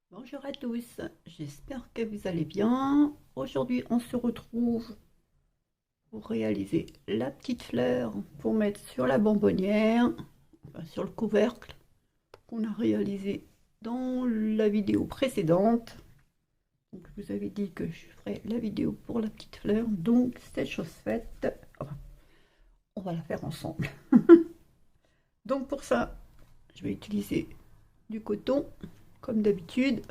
Bonjour à tous, j'espère que vous allez bien. Aujourd'hui, on se retrouve pour réaliser la petite fleur pour mettre sur la bonbonnière, enfin sur le couvercle qu'on a réalisé dans la vidéo précédente. Donc, je vous avais dit que je ferais la vidéo pour la petite fleur, donc c'est chose faite. Enfin, on va la faire ensemble. Donc pour ça, je vais utiliser du coton, comme d'habitude.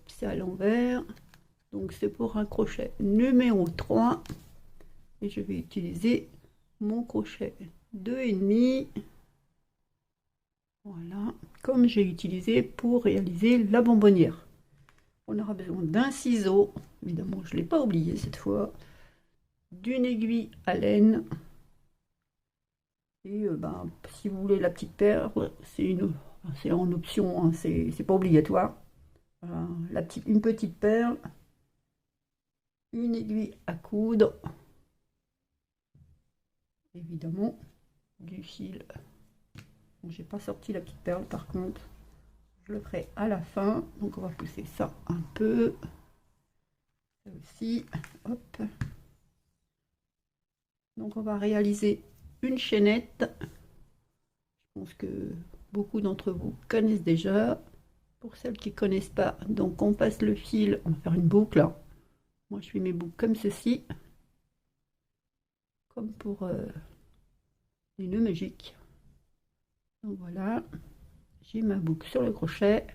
C'est à l'envers. Donc c'est pour un crochet numéro 3 et je vais utiliser mon crochet 2,5, voilà, comme j'ai utilisé pour réaliser la bonbonnière. On aura besoin d'un ciseau, évidemment je ne l'ai pas oublié cette fois, d'une aiguille à laine et si vous voulez la petite perle, c'est en option, hein, c'est pas obligatoire. Voilà, une petite perle, une aiguille à coudre, évidemment du fil. J'ai pas sorti la petite perle par contre, je le ferai à la fin. Donc on va pousser ça un peu, ça aussi, hop. Donc on va réaliser une chaînette. Je pense que beaucoup d'entre vous connaissent déjà. Pour celles qui ne connaissent pas, donc on passe le fil, on va faire une boucle. Moi je fais mes boucles comme ceci, comme pour les nœuds magiques. Donc voilà, j'ai ma boucle sur le crochet.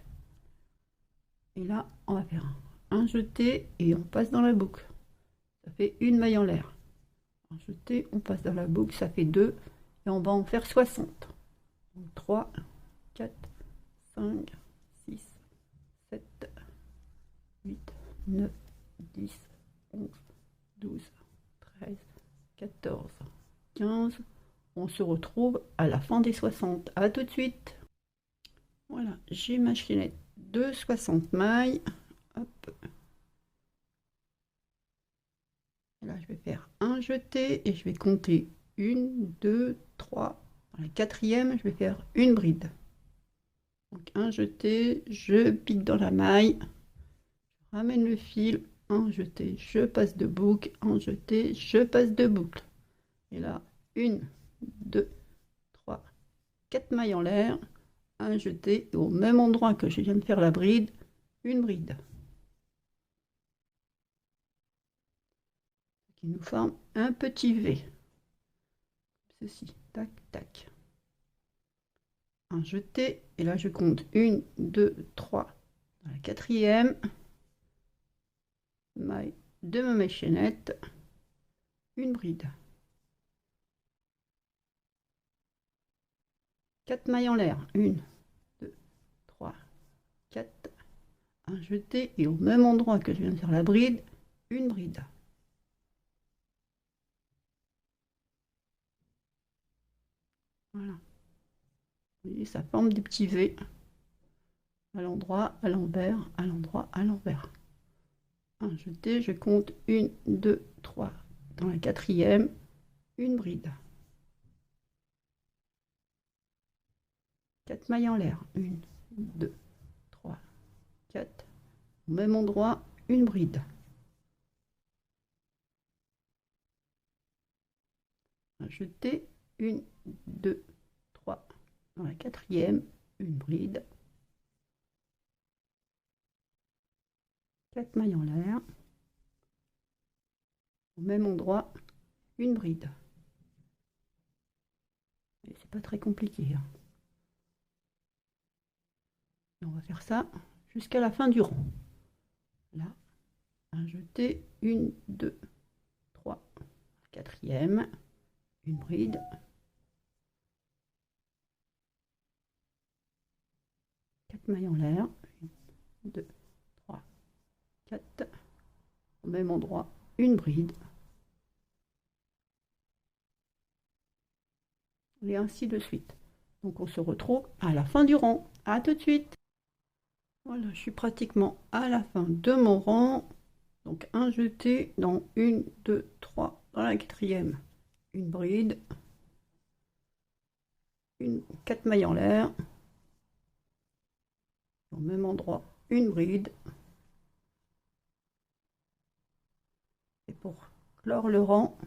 Et là, on va faire un jeté et on passe dans la boucle. Ça fait une maille en l'air. Un jeté, on passe dans la boucle, ça fait 2. Et on va en faire 60. Donc 3, 4, 5, 6, 7, 8, 9, 10, 11, 12, 13, 14, 15. On se retrouve à la fin des 60. À tout de suite. Voilà, j'ai ma chaînette de 60 mailles. Hop. Là, je vais faire un jeté et je vais compter 1, 2, 3. Dans la quatrième, je vais faire une bride. Donc un jeté, je pique dans la maille, je ramène le fil, un jeté, je passe de boucle, un jeté, je passe de boucle. Et là, 1, 2, 3, 4 mailles en l'air, un jeté, et au même endroit que je viens de faire la bride, une bride. Qui nous forme un petit V. Ceci, tac, tac. Un jeté, et là je compte 1, 2, 3. Dans la quatrième, maille de ma chaînette, une bride. 4 mailles en l'air, 1, 2, 3, 4, un jeté, et au même endroit que je viens de faire la bride, une bride. Voilà. Vous voyez, ça forme des petits V à l'endroit, à l'envers, à l'endroit, à l'envers. Un jeté, je compte 1, 2, 3. Dans la quatrième, une bride. 4 mailles en l'air, 1, 2, 3, 4. Au même endroit, une bride. Un jeté, 1, 2, 3. Dans la quatrième, une bride. 4 mailles en l'air. Au même endroit, une bride. Et c'est pas très compliqué, hein. Et on va faire ça jusqu'à la fin du rang. Là, un jeté, 1, 2, 3. Quatrième, une bride. 4 mailles en l'air. 1, 2, 3, 4. Au même endroit, une bride. Et ainsi de suite. Donc on se retrouve à la fin du rang. À tout de suite. Voilà, je suis pratiquement à la fin de mon rang. Donc un jeté dans 1, 2, 3. Dans la quatrième, une bride. 4 mailles en l'air. Au même endroit, une bride. Et pour clore le rang,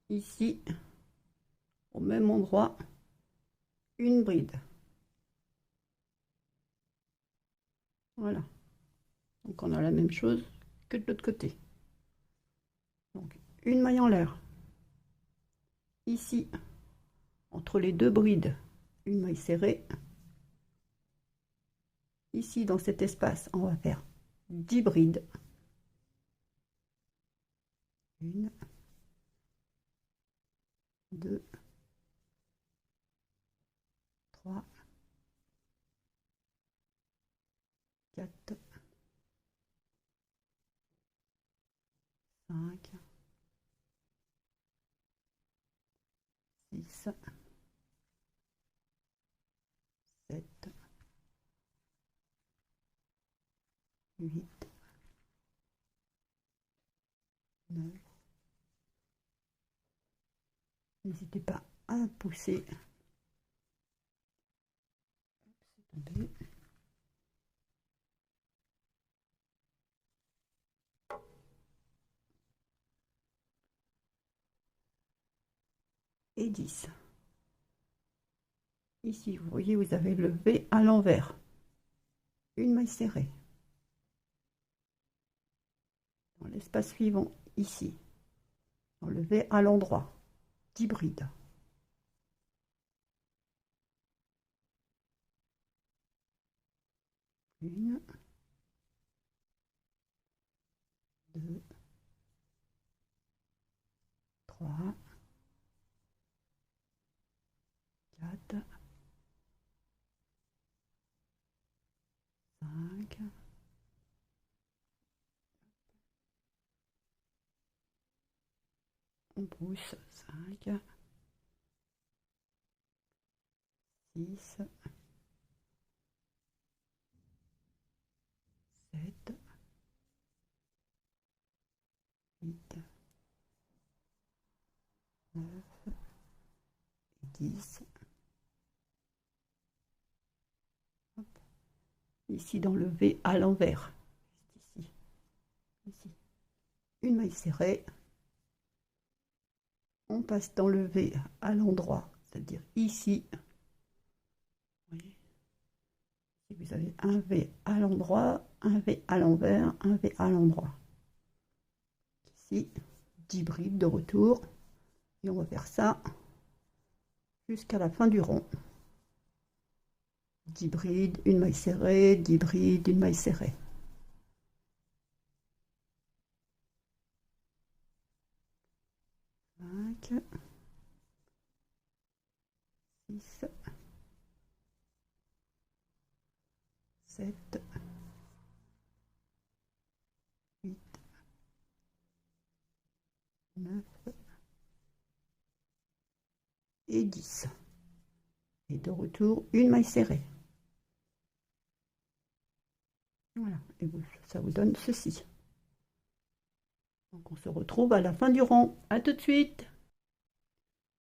ici, au même endroit, une bride. Voilà. Donc on a la même chose que de l'autre côté. Donc une maille en l'air. Ici, entre les deux brides, une maille serrée. Ici, dans cet espace, on va faire 10 brides. 1, 2, 3, 4, 5, 6, 7, 8, 9. N'hésitez pas à pousser. Et 10. Ici, vous voyez, vous avez le V à l'envers. Une maille serrée. Dans l'espace suivant, ici, dans le V à l'endroit, 10 brides. 1, 2, 3, 4, 5, 5, 6, 7, 8, 9, 10. Hop. Ici dans le V à l'envers. Ici. Ici. Une maille serrée. On passe dans le V à l'endroit, c'est-à-dire ici. Vous voyez, ici vous avez un V à l'endroit, un V à l'envers, un V à l'endroit. Ici, 10 brides de retour. Et on va faire ça jusqu'à la fin du rond. 10 brides, une maille serrée, 10 brides, une maille serrée. Cinq, 6, 7, 8, 9 et 10. Et de retour, une maille serrée. Voilà, et ça vous donne ceci. Donc on se retrouve à la fin du rang. À tout de suite.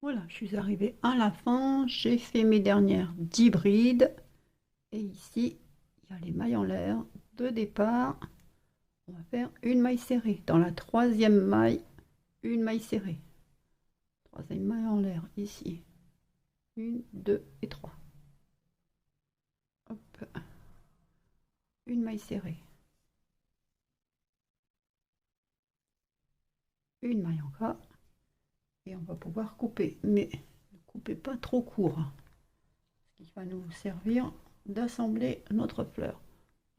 Voilà, je suis arrivée à la fin. J'ai fait mes dernières 10 brides. Et ici, il y a les mailles en l'air de départ. On va faire une maille serrée. Dans la troisième maille, une maille serrée. Troisième maille en l'air, ici. 1, 2 et 3. Hop. Une maille serrée. Une maille encore. Et on va pouvoir couper. Mais ne coupez pas trop court. Ce qui va nous servir d'assembler notre fleur.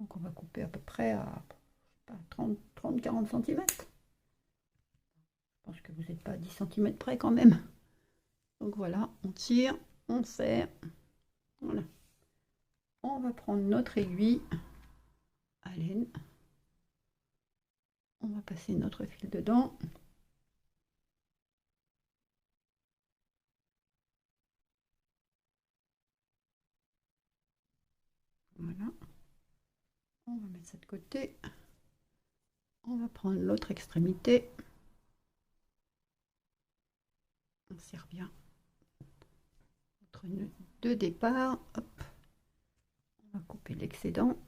Donc on va couper à peu près à 30-40 cm. Je pense que vous n'êtes pas à 10 cm près quand même. Donc voilà, on tire, on serre. Voilà. On va prendre notre aiguille à laine. On va passer notre fil dedans. Voilà. On va mettre ça de côté. On va prendre l'autre extrémité. On serre bien notre nœud de départ. Hop. On va couper l'excédent.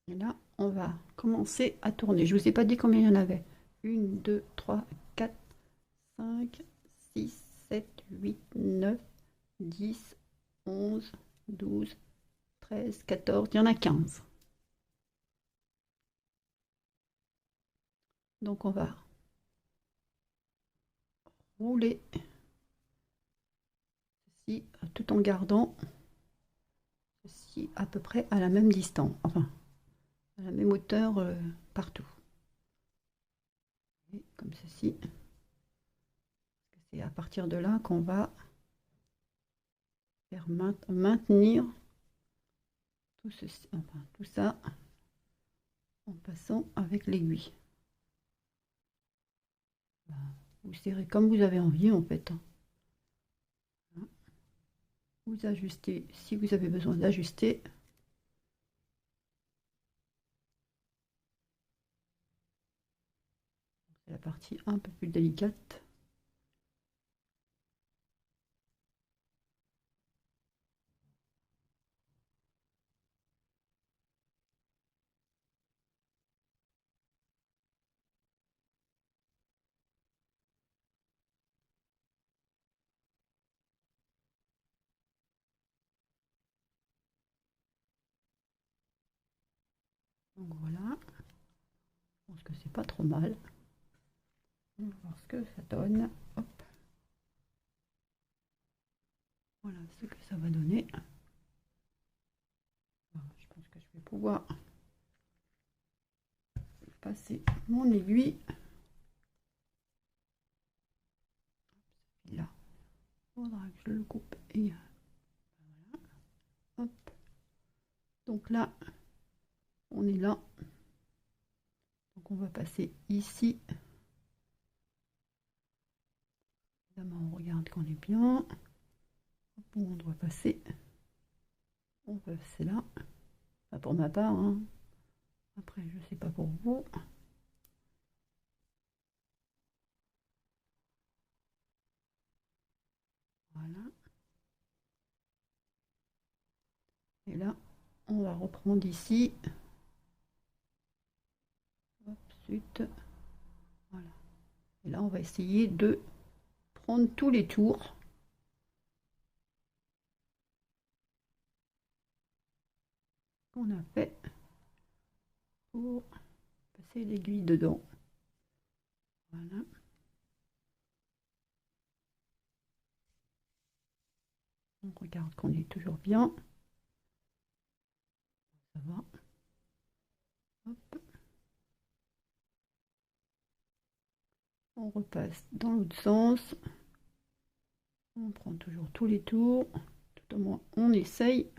Et là, on va commencer à tourner. Je ne vous ai pas dit combien il y en avait. 1, 2, 3, 4, 5, 6, 7, 8, 9, 10, 11, 12, 13, 14. Il y en a 15. Donc on va rouler ceci tout en gardant ceci à peu près à la même distance. Enfin, à la même hauteur partout. Et comme ceci. C'est à partir de là qu'on va faire maintenir tout, ceci, enfin, tout ça en passant avec l'aiguille. Vous serrez comme vous avez envie en fait. Vous ajustez si vous avez besoin d'ajuster. C'est la partie un peu plus délicate. Donc voilà, je pense que c'est pas trop mal. On va voir ce que ça donne. Hop. Voilà ce que ça va donner. Je pense que je vais pouvoir passer mon aiguille là. Il faudra que je le coupe et voilà. Hop. Donc là, on est là. Donc on va passer ici. Évidemment, on regarde qu'on est bien. Bon, on doit passer. On va passer là. Pas pour ma part, hein. Après, je sais pas pour vous. Voilà. Et là, on va reprendre ici. Hop, suite. Voilà. Et là, on va essayer de prendre tous les tours. Qu'on a fait pour passer l'aiguille dedans. Voilà. On regarde qu'on est toujours bien. Ça va. Hop. On repasse dans l'autre sens. On prend toujours tous les tours. Tout au moins, on essaye.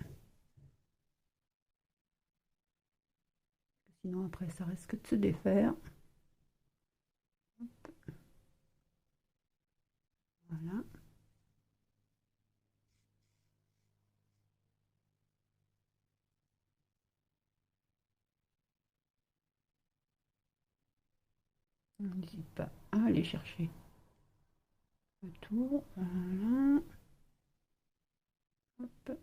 Sinon, après, ça risque de se défaire. Hop. Voilà. On n'hésite pas à aller chercher le tour. Voilà. Hop.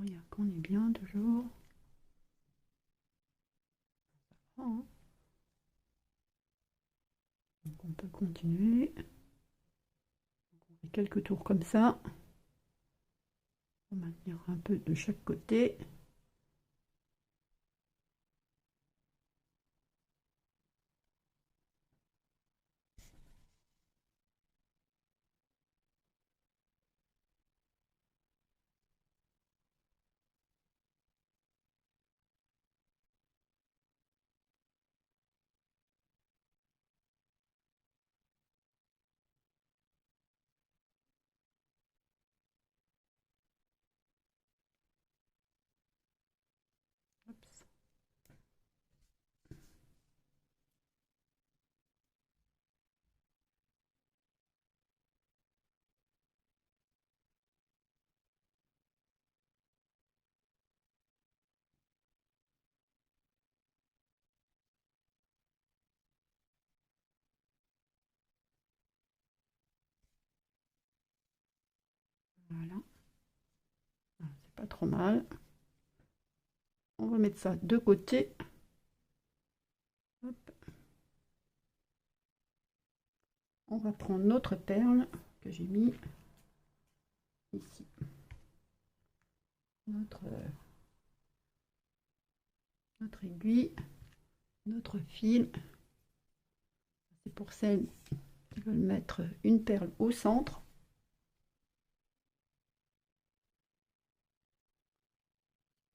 On regarde qu'on est bien toujours. Oh. Donc on peut continuer. On fait quelques tours comme ça. Pour maintenir un peu de chaque côté. Voilà. C'est pas trop mal. On va mettre ça de côté. Hop. On va prendre notre perle que j'ai mis ici. Notre aiguille, notre fil. C'est pour celles qui veulent mettre une perle au centre.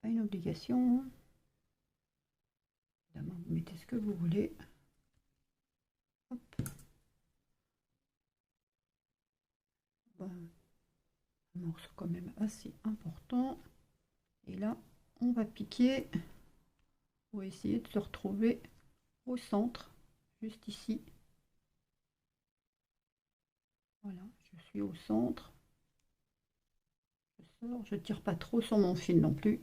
Pas une obligation. Évidemment, vous mettez ce que vous voulez. Hop. Un morceau quand même assez important. Et là, on va piquer pour essayer de se retrouver au centre, juste ici. Voilà, je suis au centre. Je sors, je tire pas trop sur mon fil non plus.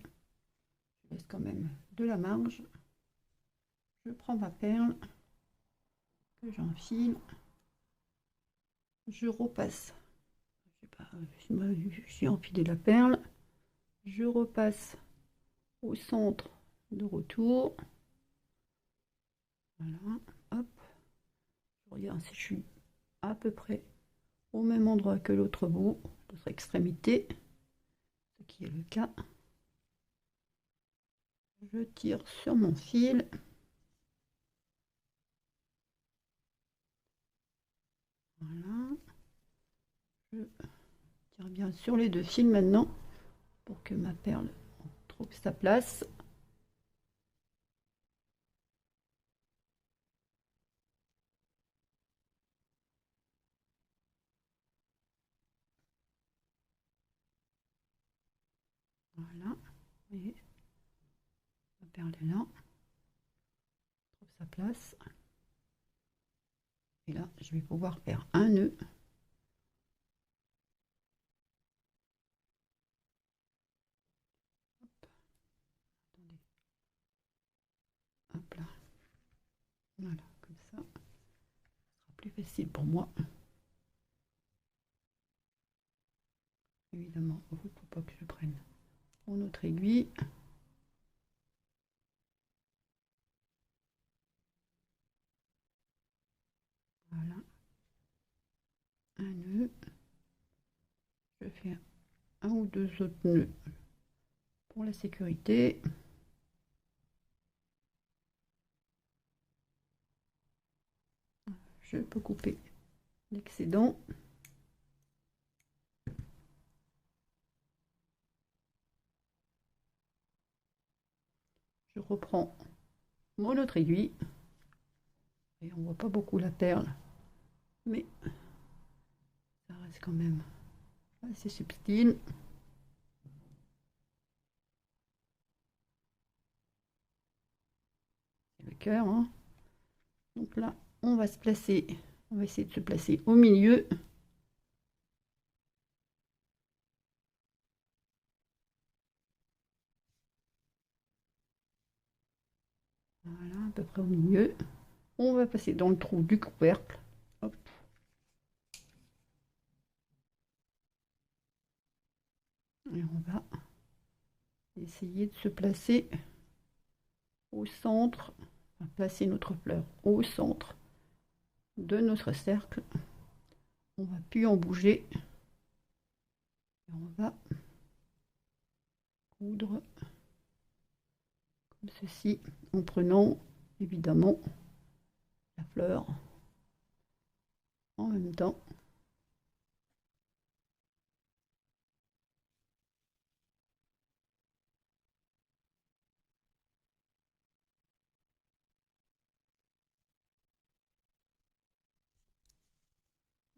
Je laisse quand même de la marge. Je prends ma perle que j'enfile. Je repasse. Je sais pas, j'ai enfilé la perle. Je repasse au centre de retour. Voilà, hop. Je regarde si je suis à peu près au même endroit que l'autre bout, l'autre extrémité, ce qui est le cas. Je tire sur mon fil. Voilà. Je tire bien sur les deux fils maintenant pour que ma perle trouve sa place. Voilà. Vous voyez, ma perle est là. Trouve sa place. Et là, je vais pouvoir faire un nœud. Hop là. Voilà, comme ça. Ce sera plus facile pour moi. Évidemment, il ne faut pas que je prenne mon autre aiguille. Voilà. Un nœud. Je fais un ou deux autres nœuds pour la sécurité. Je peux couper l'excédent. Je reprends mon autre aiguille. Et on voit pas beaucoup la perle, mais ça reste quand même assez subtil. C'est le cœur, hein. Donc là, on va se placer, on va essayer de se placer au milieu. Voilà, à peu près au milieu. On va passer dans le trou du couvercle. Hop. Et on va essayer de se placer au centre, placer notre fleur au centre de notre cercle. On va plus en bouger. Et on va coudre comme ceci, en prenant évidemment la fleur en même temps.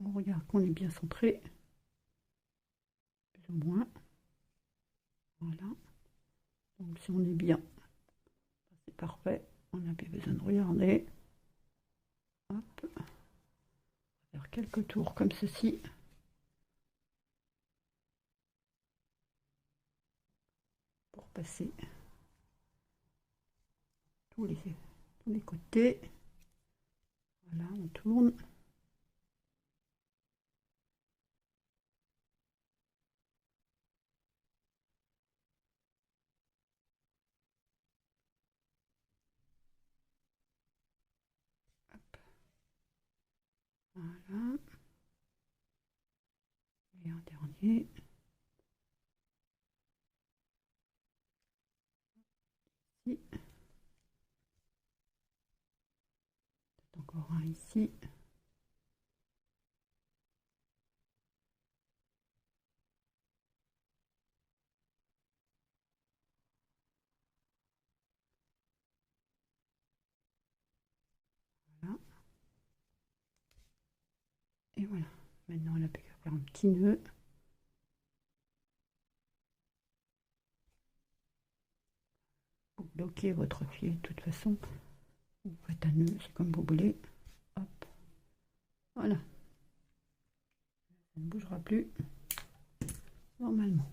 On regarde qu'on est bien centré, plus ou moins. Voilà. Donc si on est bien, c'est parfait. On n'a plus besoin de regarder. Hop. On va faire quelques tours comme ceci. Pour passer tous les côtés. Voilà, on tourne. Voilà. Et un dernier. Ici. Encore un ici. Voilà. Et voilà. Maintenant, on n'a plus qu'à faire un petit nœud. Pour bloquer votre fil, de toute façon, vous faites un nœud, c'est comme vous voulez. Hop. Voilà. Ça ne bougera plus. Normalement.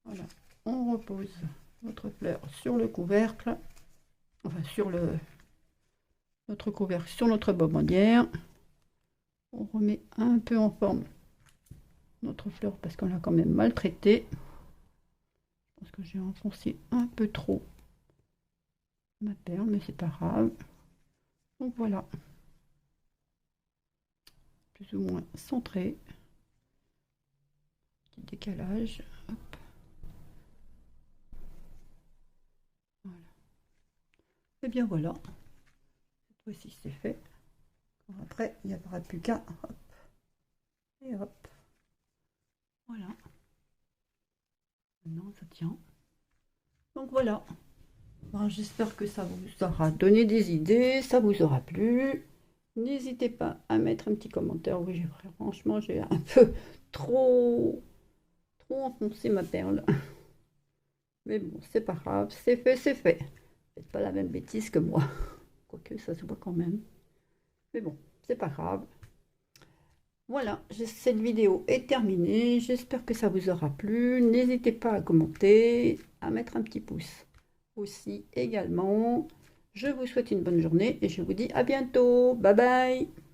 Voilà. On repose notre fleur sur le couvercle. Enfin, sur notre couvercle, sur notre bonbonnière. On remet un peu en forme notre fleur parce qu'on l'a quand même maltraité. Je pense que j'ai enfoncé un peu trop ma perle, mais c'est pas grave. Donc voilà, plus ou moins centré. Petit décalage. Hop. Voilà. Et bien voilà. Cette fois-ci c'est fait. Après, il n'y aura plus qu'à. Hop. Et hop. Voilà. Maintenant ça tient. Donc voilà. J'espère que ça vous aura donné des idées, ça vous aura plu. N'hésitez pas à mettre un petit commentaire. Oui, franchement, j'ai un peu trop enfoncé ma perle. Mais bon, c'est pas grave, c'est fait, c'est fait. Faites pas la même bêtise que moi. Quoique, ça se voit quand même. Mais bon, c'est pas grave. Voilà, cette vidéo est terminée. J'espère que ça vous aura plu. N'hésitez pas à commenter, à mettre un petit pouce aussi également. Je vous souhaite une bonne journée et je vous dis à bientôt. Bye bye.